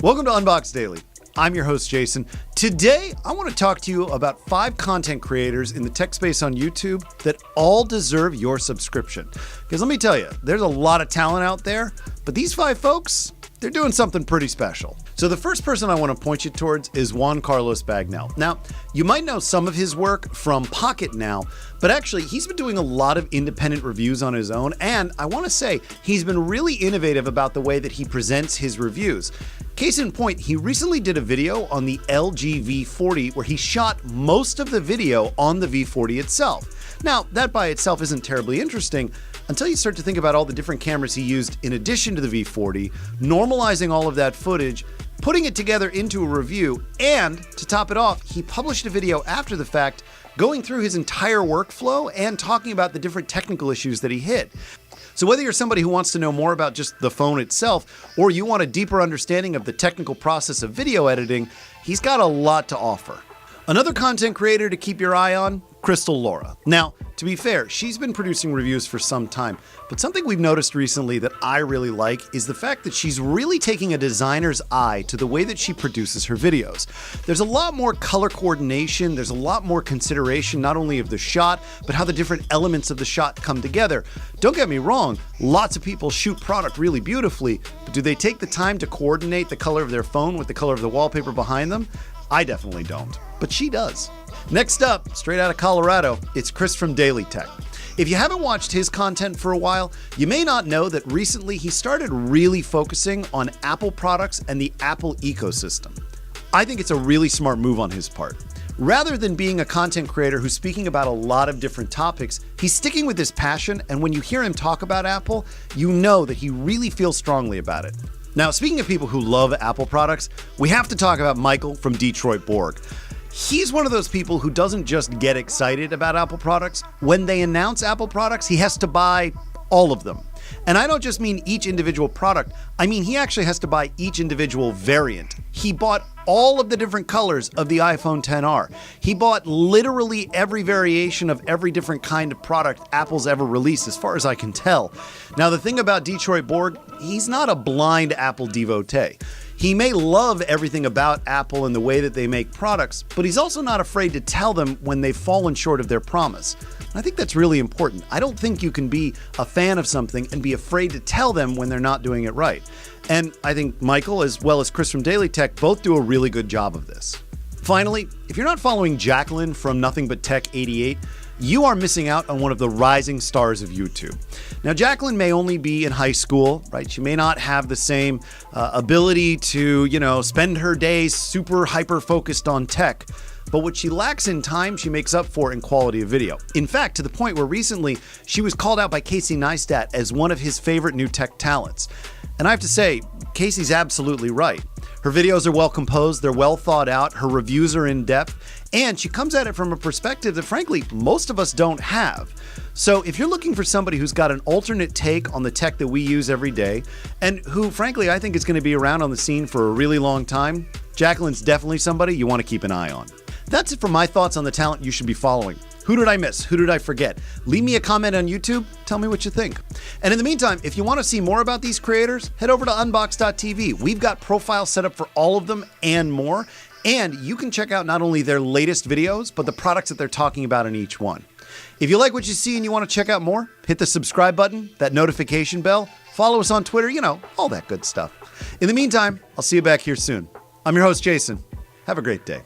Welcome to Unboxed Daily. I'm your host, Jason. Today, I want to talk to you about 5 content creators in the tech space on YouTube that all deserve your subscription. Because let me tell you, there's a lot of talent out there, but these 5 folks, they're doing something pretty special. So the first person I want to point you towards is Juan Carlos Bag. Now, you might know some of his work from Pocket Now, but actually he's been doing a lot of independent reviews on his own, and I want to say he's been really innovative about the way that he presents his reviews. Case in point, he recently did a video on the LG V40 where he shot most of the video on the V40 itself. Now, that by itself isn't terribly interesting until you start to think about all the different cameras he used in addition to the V40, normalizing all of that footage, putting it together into a review, and to top it off, he published a video after the fact going through his entire workflow and talking about the different technical issues that he hit. So whether you're somebody who wants to know more about just the phone itself, or you want a deeper understanding of the technical process of video editing, he's got a lot to offer. Another content creator to keep your eye on, Krystal Laura. Now, to be fair, she's been producing reviews for some time, but something we've noticed recently that I really like is the fact that she's really taking a designer's eye to the way that she produces her videos. There's a lot more color coordination, there's a lot more consideration not only of the shot, but how the different elements of the shot come together. Don't get me wrong, lots of people shoot product really beautifully, but do they take the time to coordinate the color of their phone with the color of the wallpaper behind them? I definitely don't, but she does. Next up, straight out of Colorado, it's Chris from Daily Tech. If you haven't watched his content for a while, you may not know that recently he started really focusing on Apple products and the Apple ecosystem. I think it's a really smart move on his part. Rather than being a content creator who's speaking about a lot of different topics, he's sticking with his passion, and when you hear him talk about Apple, you know that he really feels strongly about it. Now, speaking of people who love Apple products, we have to talk about Michael from Detroit Borg. He's one of those people who doesn't just get excited about Apple products. When they announce Apple products, he has to buy all of them. And I don't just mean each individual product, I mean he actually has to buy each individual variant. He bought all of the different colors of the iPhone XR. He bought literally every variation of every different kind of product Apple's ever released, as far as I can tell. Now, the thing about Detroit Borg, he's not a blind Apple devotee. He may love everything about Apple and the way that they make products, but he's also not afraid to tell them when they've fallen short of their promise. I think that's really important. I don't think you can be a fan of something and be afraid to tell them when they're not doing it right. And I think Michael, as well as Chris from Daily Tech, both do a really good job of this. Finally, if you're not following Jacqueline from Nothing But Tech 88, you are missing out on one of the rising stars of YouTube. Now, Jacqueline may only be in high school, right? She may not have the same ability to, spend her days super hyper-focused on tech. But what she lacks in time, she makes up for in quality of video. In fact, to the point where recently she was called out by Casey Neistat as one of his favorite new tech talents. And I have to say, Casey's absolutely right. Her videos are well composed, they're well thought out, her reviews are in depth, and she comes at it from a perspective that frankly, most of us don't have. So if you're looking for somebody who's got an alternate take on the tech that we use every day, and who frankly I think is going to be around on the scene for a really long time, Jacqueline's definitely somebody you want to keep an eye on. That's it for my thoughts on the talent you should be following. Who did I miss? Who did I forget? Leave me a comment on YouTube. Tell me what you think. And in the meantime, if you want to see more about these creators, head over to Unboxed.tv. We've got profiles set up for all of them and more. And you can check out not only their latest videos, but the products that they're talking about in each one. If you like what you see and you want to check out more, hit the subscribe button, that notification bell, follow us on Twitter, all that good stuff. In the meantime, I'll see you back here soon. I'm your host, Jason. Have a great day.